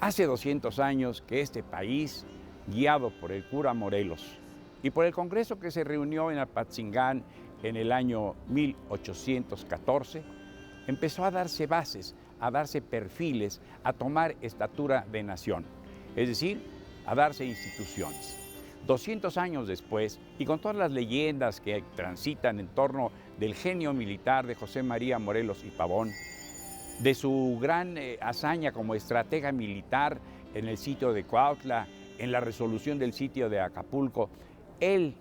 Hace 200 años que este país, guiado por el cura Morelos y por el Congreso que se reunió en Apatzingán en el año 1814, empezó a darse bases, a darse perfiles, a tomar estatura de nación, es decir, a darse instituciones. 200 años después, y con todas las leyendas que transitan en torno del genio militar de José María Morelos y Pavón, de su gran hazaña como estratega militar en el sitio de Cuautla, en la resolución del sitio de Acapulco, él,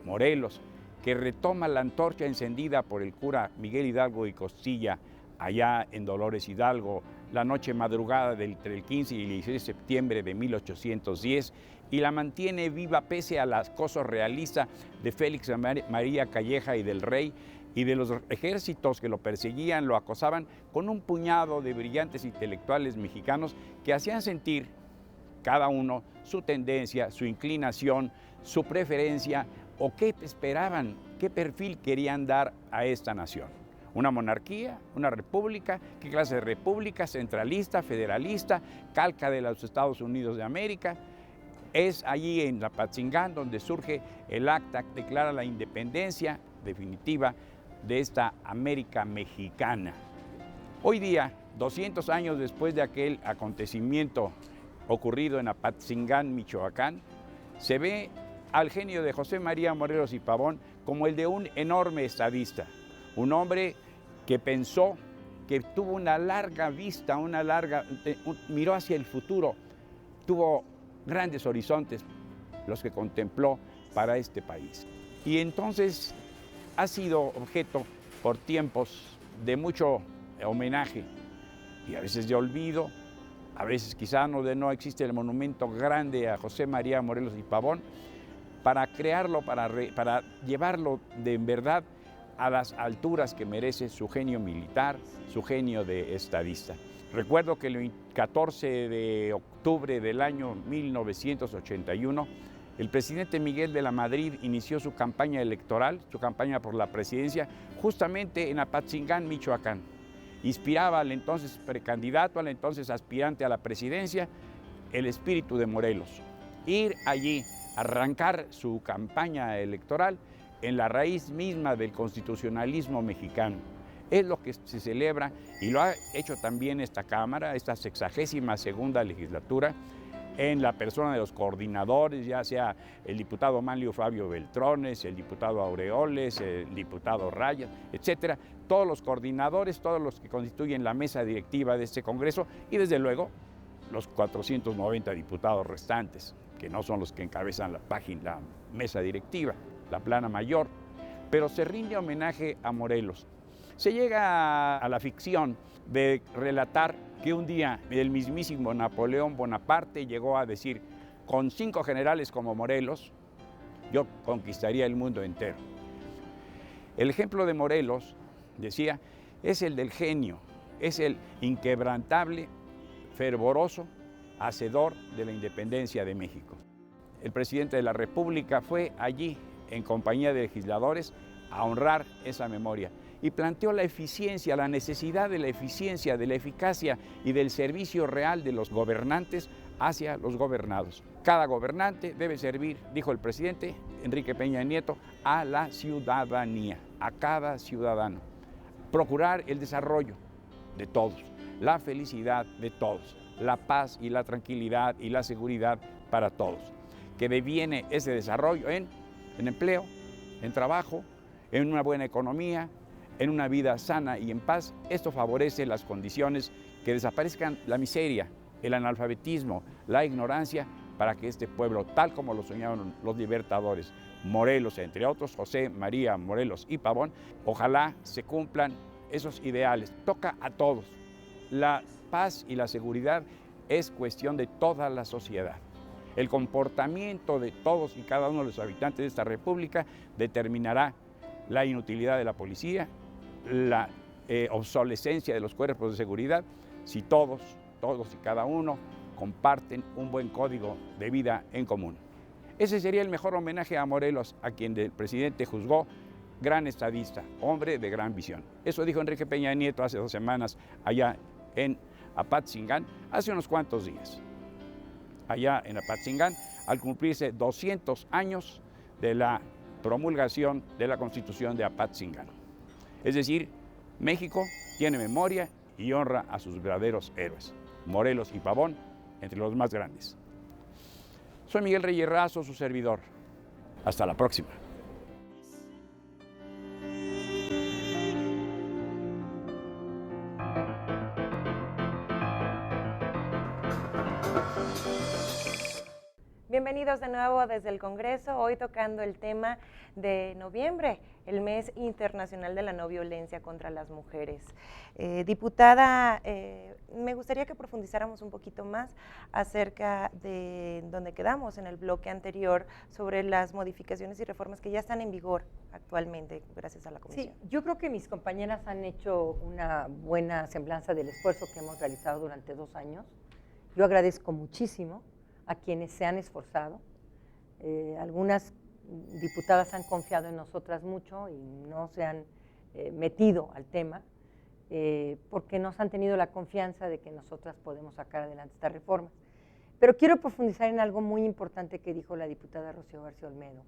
Morelos, que retoma la antorcha encendida por el cura Miguel Hidalgo y Costilla allá en Dolores Hidalgo, la noche madrugada entre el 15 y el 16 de septiembre de 1810, y la mantiene viva pese al acoso realista de Félix María Calleja y del rey, y de los ejércitos que lo perseguían, lo acosaban, con un puñado de brillantes intelectuales mexicanos que hacían sentir cada uno su tendencia, su inclinación, su preferencia, o qué esperaban, qué perfil querían dar a esta nación. Una monarquía, una república, qué clase de república, centralista, federalista, calca de los Estados Unidos de América. Es allí en Apatzingán donde surge el acta que declara la independencia definitiva de esta América mexicana. Hoy día, 200 años después de aquel acontecimiento ocurrido en Apatzingán, Michoacán, se ve al genio de José María Morelos y Pavón como el de un enorme estadista, un hombre que pensó, que tuvo una larga vista, miró hacia el futuro, tuvo grandes horizontes los que contempló para este país. Y entonces ha sido objeto por tiempos de mucho homenaje y a veces de olvido, a veces quizá no existe el monumento grande a José María Morelos y Pavón, para crearlo, para llevarlo de en verdad a las alturas que merece su genio militar, su genio de estadista. Recuerdo que el 14 de octubre del año 1981, el presidente Miguel de la Madrid inició su campaña electoral, su campaña por la presidencia, justamente en Apatzingán, Michoacán. Inspiraba al entonces precandidato, al entonces aspirante a la presidencia, el espíritu de Morelos. Ir allí, arrancar su campaña electoral en la raíz misma del constitucionalismo mexicano. Es lo que se celebra y lo ha hecho también esta Cámara, esta 62ª legislatura, en la persona de los coordinadores, ya sea el diputado Manlio Fabio Beltrones, el diputado Aureoles, el diputado Rayas, etcétera, todos los coordinadores, todos los que constituyen la mesa directiva de este Congreso y desde luego los 490 diputados restantes, que no son los que encabezan la mesa directiva, la plana mayor, pero se rinde homenaje a Morelos. Se llega a la ficción de relatar que un día el mismísimo Napoleón Bonaparte llegó a decir: con 5 generales como Morelos, yo conquistaría el mundo entero. El ejemplo de Morelos, decía, es el del genio, es el inquebrantable, fervoroso, hacedor de la independencia de México. El presidente de la República fue allí, en compañía de legisladores, a honrar esa memoria y planteó la eficiencia, la necesidad de la eficiencia, de la eficacia y del servicio real de los gobernantes hacia los gobernados. Cada gobernante debe servir, dijo el presidente Enrique Peña Nieto, a la ciudadanía, a cada ciudadano. Procurar el desarrollo de todos, la felicidad de todos, la paz y la tranquilidad y la seguridad para todos. Que deviene ese desarrollo en empleo, en trabajo, en una buena economía, en una vida sana y en paz. Esto favorece las condiciones que desaparezcan la miseria, el analfabetismo, la ignorancia, para que este pueblo, tal como lo soñaron los libertadores, Morelos, entre otros, José María Morelos y Pavón, ojalá se cumplan esos ideales. Toca a todos. La paz y la seguridad es cuestión de toda la sociedad. El comportamiento de todos y cada uno de los habitantes de esta república determinará la inutilidad de la policía, la obsolescencia de los cuerpos de seguridad, si todos y cada uno comparten un buen código de vida en común. Ese sería el mejor homenaje a Morelos, a quien el presidente juzgó gran estadista, hombre de gran visión. Eso dijo Enrique Peña Nieto hace 2 semanas allá en Apatzingán hace unos cuantos días. Allá en Apatzingán, al cumplirse 200 años de la promulgación de la Constitución de Apatzingán. Es decir, México tiene memoria y honra a sus verdaderos héroes, Morelos y Pavón, entre los más grandes. Soy Miguel Reyes Razo, su servidor. Hasta la próxima. Bienvenidos de nuevo desde el Congreso, hoy tocando el tema de noviembre, el mes internacional de la no violencia contra las mujeres. Diputada, me gustaría que profundizáramos un poquito más acerca de donde quedamos en el bloque anterior sobre las modificaciones y reformas que ya están en vigor actualmente gracias a la Comisión. Sí, yo creo que mis compañeras han hecho una buena semblanza del esfuerzo que hemos realizado durante 2 años. Yo agradezco muchísimo a quienes se han esforzado. Algunas diputadas han confiado en nosotras mucho y no se han metido al tema porque nos han tenido la confianza de que nosotras podemos sacar adelante estas reformas. Pero quiero profundizar en algo muy importante que dijo la diputada Rocío García Olmedo.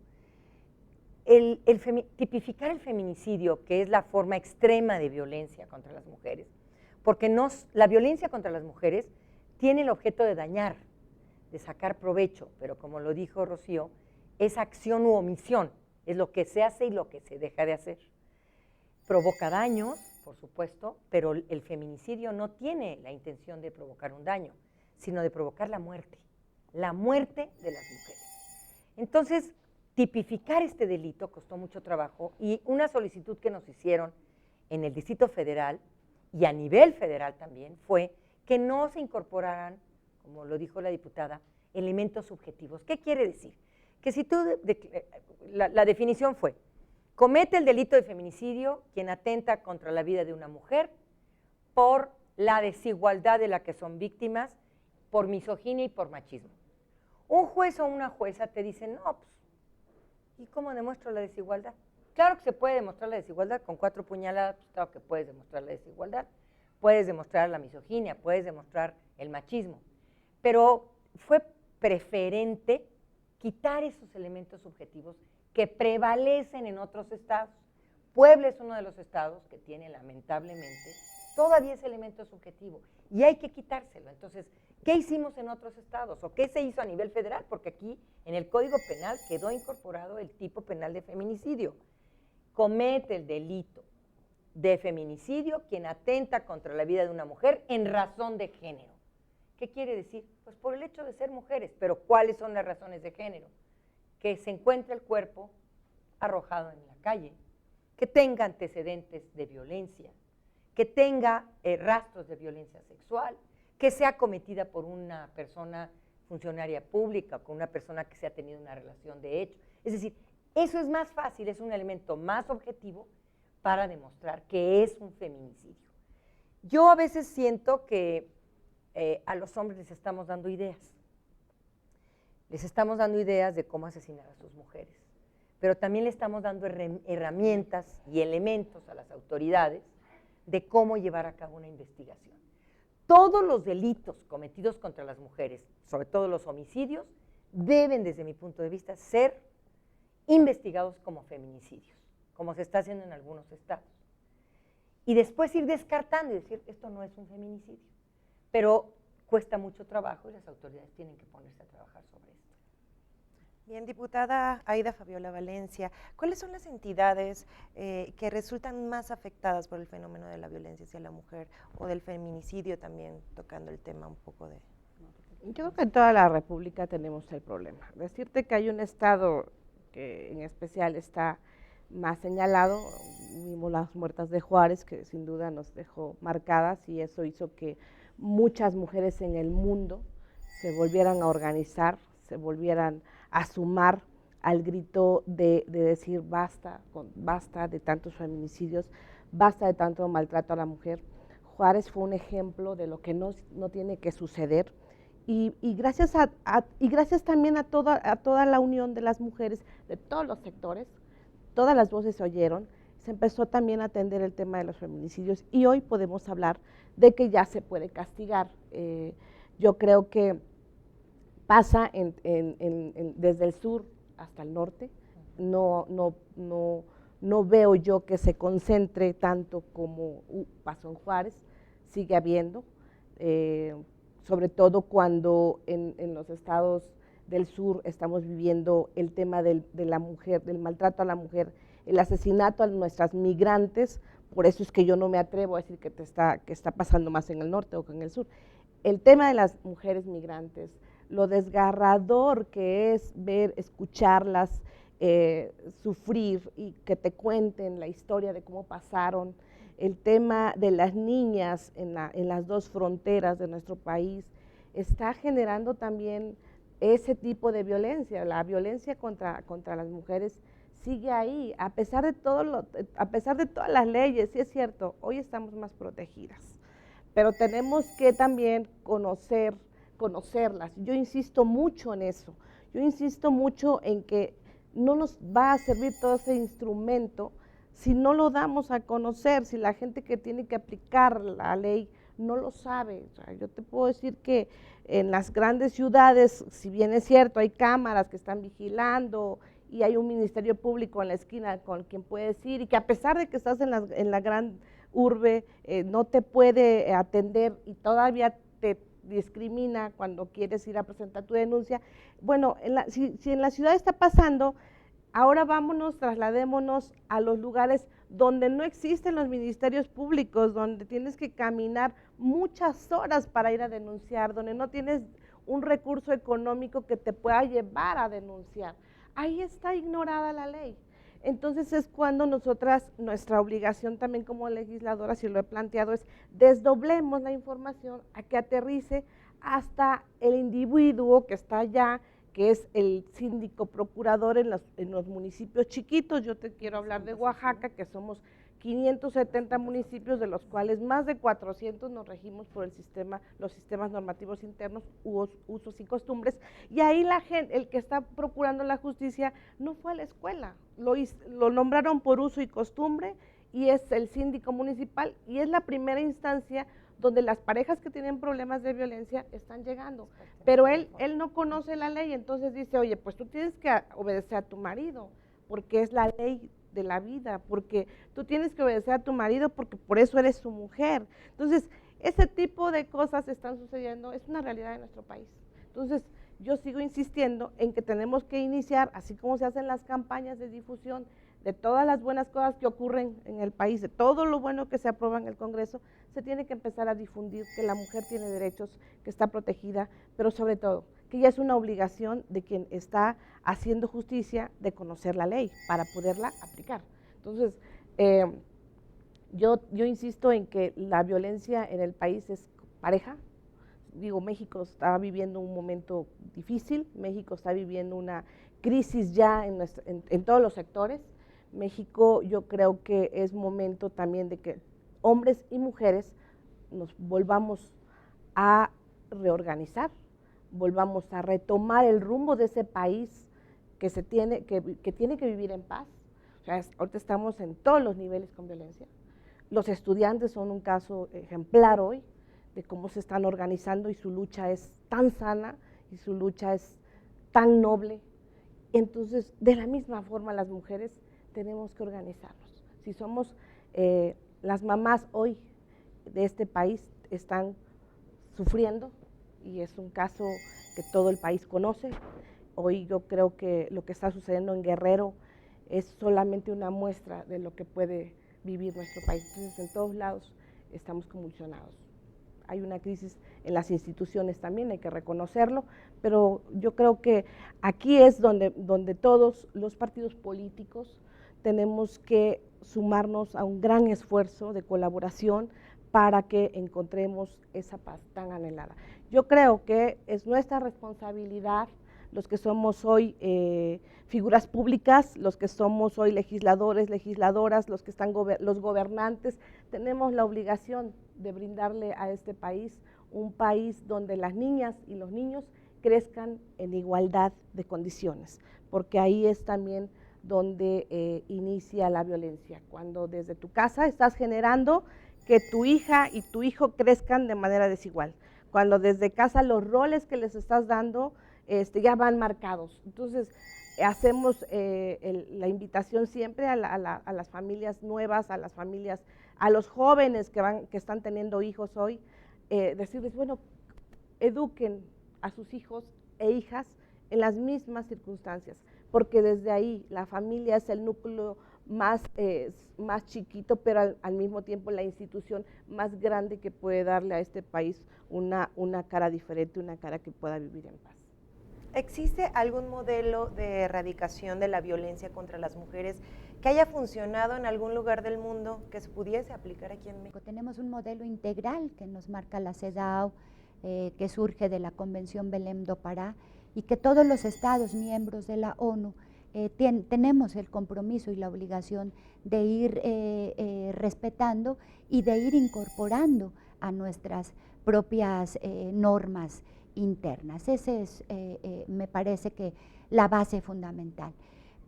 Tipificar el feminicidio, que es la forma extrema de violencia contra las mujeres, porque la violencia contra las mujeres tiene el objeto de dañar, de sacar provecho, pero como lo dijo Rocío, es acción u omisión, es lo que se hace y lo que se deja de hacer. Provoca daños, por supuesto, pero el feminicidio no tiene la intención de provocar un daño, sino de provocar la muerte de las mujeres. Entonces, tipificar este delito costó mucho trabajo y una solicitud que nos hicieron en el Distrito Federal y a nivel federal también fue que no se incorporaran, como lo dijo la diputada, elementos subjetivos. ¿Qué quiere decir? Que si tú, la definición fue, comete el delito de feminicidio quien atenta contra la vida de una mujer por la desigualdad de la que son víctimas, por misoginia y por machismo. Un juez o una jueza te dice, no, pues, ¿y cómo demuestro la desigualdad? Claro que se puede demostrar la desigualdad con 4 puñaladas, pues claro que puedes demostrar la desigualdad, puedes demostrar la misoginia, puedes demostrar el machismo, pero fue preferente quitar esos elementos subjetivos que prevalecen en otros estados. Puebla es uno de los estados que tiene lamentablemente todavía ese elemento subjetivo y hay que quitárselo. Entonces, ¿qué hicimos en otros estados o qué se hizo a nivel federal? Porque aquí en el Código Penal quedó incorporado el tipo penal de feminicidio. Comete el delito de feminicidio quien atenta contra la vida de una mujer en razón de género. ¿Qué quiere decir? Pues por el hecho de ser mujeres, pero ¿cuáles son las razones de género? Que se encuentre el cuerpo arrojado en la calle, que tenga antecedentes de violencia, que tenga rastros de violencia sexual, que sea cometida por una persona funcionaria pública o con una persona que se ha tenido una relación de hecho. Es decir, eso es más fácil, es un elemento más objetivo para demostrar que es un feminicidio. Yo a veces siento que a los hombres les estamos dando ideas. Les estamos dando ideas de cómo asesinar a sus mujeres, pero también le estamos dando herramientas y elementos a las autoridades de cómo llevar a cabo una investigación. Todos los delitos cometidos contra las mujeres, sobre todo los homicidios, deben, desde mi punto de vista, ser investigados como feminicidios, como se está haciendo en algunos estados. Y después ir descartando y decir, esto no es un feminicidio. Pero cuesta mucho trabajo y las autoridades tienen que ponerse a trabajar sobre esto. Bien, diputada Aida Fabiola Valencia, ¿cuáles son las entidades que resultan más afectadas por el fenómeno de la violencia hacia la mujer o del feminicidio también, tocando el tema un poco de… Yo creo que en toda la República tenemos el problema. Decirte que hay un estado que en especial está más señalado, vimos las muertas de Juárez, que sin duda nos dejó marcadas y eso hizo que muchas mujeres en el mundo se volvieran a organizar, se volvieran a sumar al grito de decir basta de tantos feminicidios, basta de tanto maltrato a la mujer. Juárez fue un ejemplo de lo que no tiene que suceder y gracias también a toda la unión de las mujeres de todos los sectores, todas las voces se oyeron, se empezó también a atender el tema de los feminicidios y hoy podemos hablar de que ya se puede castigar. Yo creo que pasa desde el sur hasta el norte. No veo yo que se concentre tanto como pasó en Juárez, sigue habiendo, sobre todo cuando en los estados del sur estamos viviendo el tema de la mujer, del maltrato a la mujer, el asesinato a nuestras migrantes. Por eso es que yo no me atrevo a decir que está pasando más en el norte o que en el sur. El tema de las mujeres migrantes, lo desgarrador que es escucharlas sufrir y que te cuenten la historia de cómo pasaron, el tema de las niñas en las dos fronteras de nuestro país, está generando también ese tipo de violencia. La violencia contra las mujeres sigue ahí, a pesar de todas las leyes. Sí es cierto, hoy estamos más protegidas, pero tenemos que también conocerlas. Yo insisto mucho en eso, yo insisto mucho en que no nos va a servir todo ese instrumento si no lo damos a conocer, si la gente que tiene que aplicar la ley no lo sabe. O sea, yo te puedo decir que en las grandes ciudades, si bien es cierto, hay cámaras que están vigilando y hay un ministerio público en la esquina con quien puedes ir, y que a pesar de que estás en la gran urbe, no te puede atender y todavía te discrimina cuando quieres ir a presentar tu denuncia. Bueno, si en la ciudad está pasando, ahora trasladémonos a los lugares donde no existen los ministerios públicos, donde tienes que caminar muchas horas para ir a denunciar, donde no tienes un recurso económico que te pueda llevar a denunciar. Ahí está ignorada la ley. Entonces es cuando nuestra obligación también como legisladoras, y lo he planteado, es desdoblemos la información a que aterrice hasta el individuo que está allá, que es el síndico procurador en los municipios chiquitos. Yo te quiero hablar de Oaxaca, que somos 570 municipios, de los cuales más de 400 nos regimos por los sistemas normativos internos, usos y costumbres, y ahí el que está procurando la justicia no fue a la escuela, lo nombraron por uso y costumbre, y es el síndico municipal, y es la primera instancia donde las parejas que tienen problemas de violencia están llegando, pero él no conoce la ley, entonces dice, oye, pues tú tienes que obedecer a tu marido, porque es la ley de la vida, porque tú tienes que obedecer a tu marido porque por eso eres su mujer. Entonces, ese tipo de cosas están sucediendo, es una realidad de nuestro país. Entonces, yo sigo insistiendo en que tenemos que iniciar, así como se hacen las campañas de difusión de todas las buenas cosas que ocurren en el país, de todo lo bueno que se aprueba en el Congreso, se tiene que empezar a difundir que la mujer tiene derechos, que está protegida, pero sobre todo, que ya es una obligación de quien está haciendo justicia de conocer la ley para poderla aplicar. Entonces, yo insisto en que la violencia en el país es pareja. Digo, México está viviendo un momento difícil, México está viviendo una crisis ya en todos los sectores. México, yo creo que es momento también de que hombres y mujeres nos volvamos a reorganizar, volvamos a retomar el rumbo de ese país que tiene que vivir en paz. O sea, ahorita estamos en todos los niveles con violencia. Los estudiantes son un caso ejemplar hoy de cómo se están organizando, y su lucha es tan sana y su lucha es tan noble. Entonces, de la misma forma, las mujeres tenemos que organizarnos. Si somos las mamás hoy de este país están sufriendo, y es un caso que todo el país conoce. Hoy yo creo que lo que está sucediendo en Guerrero es solamente una muestra de lo que puede vivir nuestro país. Entonces, en todos lados estamos convulsionados. Hay una crisis en las instituciones también, hay que reconocerlo, pero yo creo que aquí es donde todos los partidos políticos tenemos que sumarnos a un gran esfuerzo de colaboración para que encontremos esa paz tan anhelada. Yo creo que es nuestra responsabilidad, los que somos hoy figuras públicas, los que somos hoy legisladores, legisladoras, los que están los gobernantes, tenemos la obligación de brindarle a este país un país donde las niñas y los niños crezcan en igualdad de condiciones, porque ahí es también donde inicia la violencia, cuando desde tu casa estás generando que tu hija y tu hijo crezcan de manera desigual, cuando desde casa los roles que les estás dando ya van marcados. Entonces, hacemos la invitación siempre a las familias nuevas, a las familias, a los jóvenes que están teniendo hijos hoy, decirles, bueno, eduquen a sus hijos e hijas en las mismas circunstancias, porque desde ahí la familia es el núcleo más chiquito, pero al mismo tiempo la institución más grande que puede darle a este país una cara diferente, una cara que pueda vivir en paz. ¿Existe algún modelo de erradicación de la violencia contra las mujeres que haya funcionado en algún lugar del mundo que se pudiese aplicar aquí en México? Tenemos un modelo integral que nos marca la CEDAW, que surge de la Convención Belém do Pará, y que todos los estados miembros de la ONU tenemos el compromiso y la obligación de ir respetando y de ir incorporando a nuestras propias normas internas. Ese es, me parece que la base fundamental.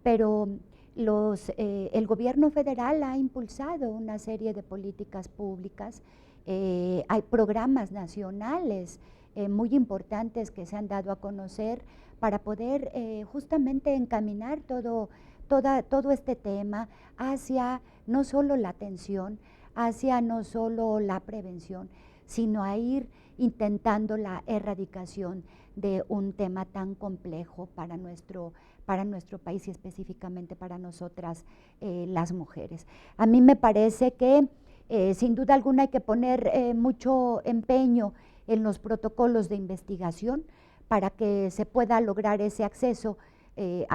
Pero el gobierno federal ha impulsado una serie de políticas públicas, hay programas nacionales muy importantes que se han dado a conocer para poder justamente encaminar todo este tema hacia no solo la atención, hacia no solo la prevención, sino a ir intentando la erradicación de un tema tan complejo para nuestro país y específicamente para nosotras las mujeres. A mí me parece que sin duda alguna hay que poner mucho empeño en los protocolos de investigación para que se pueda lograr ese acceso de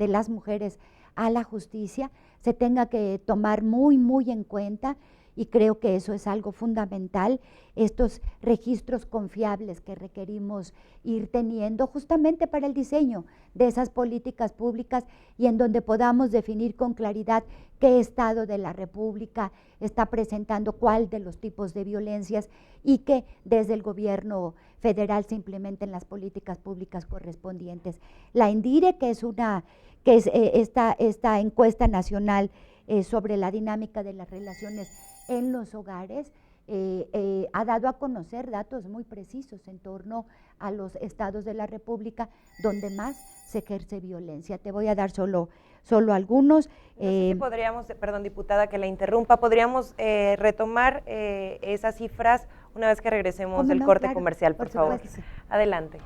las mujeres a la justicia, se tenga que tomar muy en cuenta, y creo que eso es algo fundamental, estos registros confiables que requerimos ir teniendo justamente para el diseño de esas políticas públicas y en donde podamos definir con claridad qué estado de la República está presentando cuál de los tipos de violencias y que desde el gobierno federal se implementen las políticas públicas correspondientes. La INDIRE, que es esta encuesta nacional sobre la dinámica de las relaciones en los hogares, ha dado a conocer datos muy precisos en torno a los estados de la República donde más se ejerce violencia. Te voy a dar solo algunos. No sé si podríamos, perdón, diputada, que la interrumpa, podríamos retomar esas cifras una vez que regresemos del corte comercial, por favor. Supuesto. Adelante.